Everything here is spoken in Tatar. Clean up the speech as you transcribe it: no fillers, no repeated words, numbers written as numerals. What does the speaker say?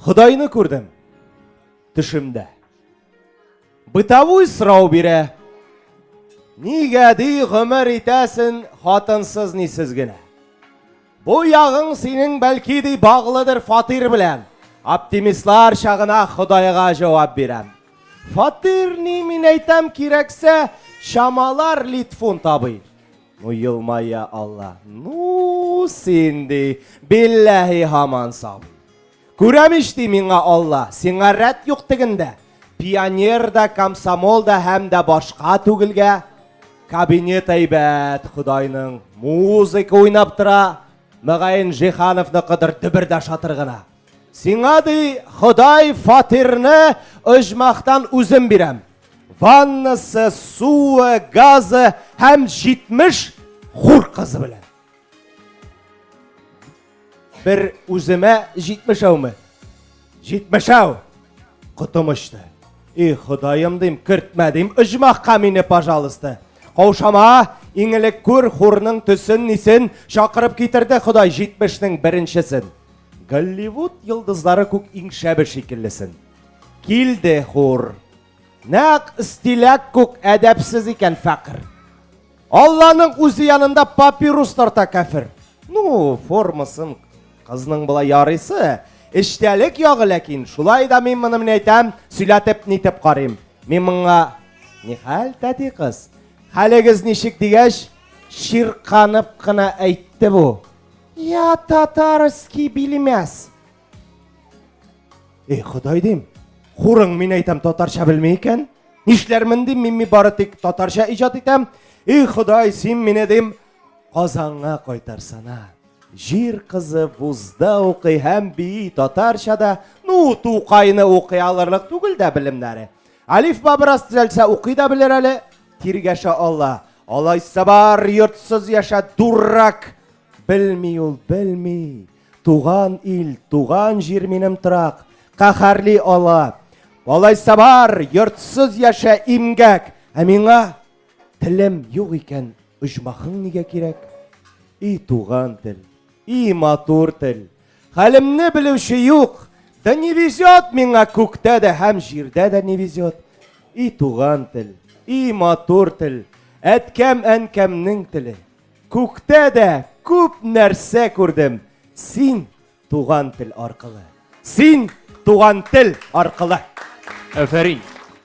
Худайны күрдем. Төшемдә. Бытовой сорау бирә. Нигә ди гомер итәсен хатынсыз нисез генә? Бу ягың синең бәлки ди баглыдыр фатир белән. Оптимистлар чагына Худайга җавап бирәм. Фатир ни мин әйтәм кирәксә, шамалар литфун табый. Ну елмая Алла. Ну синди билләһи һаман сабый. Күрәм ишти миңа Алла, сиңа рәт юк тегендә. Пионерда, комсомолда һәм дә башка түгелгә. Кабинет әйбәт, Худайның музыка уйнап тора. Мөгаен Жихановны кыдыр дөбердә шатыр гына. Сиңа ди Худай фатирны оҗмактан үзем бирәм. Ваннасы, суы, газы һәм 70 хур кызы белән. Bir үземә 70-әүме? 70-әү. Кутымышты. Худаем дим, кертмә дим, оҗмакка мине, пожалуйста. Каушама, иңелек күр хурның төсен нисен шакырып китерде Худай 70-нең беренчесен. Голливуд йылдызлары күк иңшәбе шикеллесен. Килде хур. Нәк стиләк күк әдәпсез икән фәкыр. Алланың үзе янында папирус тарта кәфир. Ну, формасын кызның була ярыйсы. Эштәлек ягы ләкин, шулай да мин моны әйтәм, сөйләтеп нитеп карыйм. Мин моңа ни хәл тәти кыз? Хәлегез ничек дигәч, ширканып кына әйтте бу. Я татарский билмәс. Худай дим, хурың мин әйтәм татарча белмәй икән? Нишләрмен дим, мин бары тик татарча иҗат итәм. Худай, син мине дим Казанга кайтарсана. Жир кызы вузда укый һәм би татарчада, ну Тукайны укый алырлык түгел дә белемнәре. Алиф бабырас төзәлсә укый да белер әле. Тиргәшә Алла. Алайса бар йортсыз яша дурак. Белми ул, белми. Туган ил, туган җир минем торак. Каһарли Алла. Алайса бар йортсыз яша имгәк. Ә миңа телем юк икән, оҗмахың нигә кирәк? Туган тел. Матур тел. Хәлемне белүче юк. Да не везет миңа күктә дә һәм җирдә дә не везет. Туган тел. Матур тел. Әткәм әнкәмнең теле. Күктә дә күп нәрсә күрдем. Син туган тел аркылы. Син туган тел аркылы. Афәрин.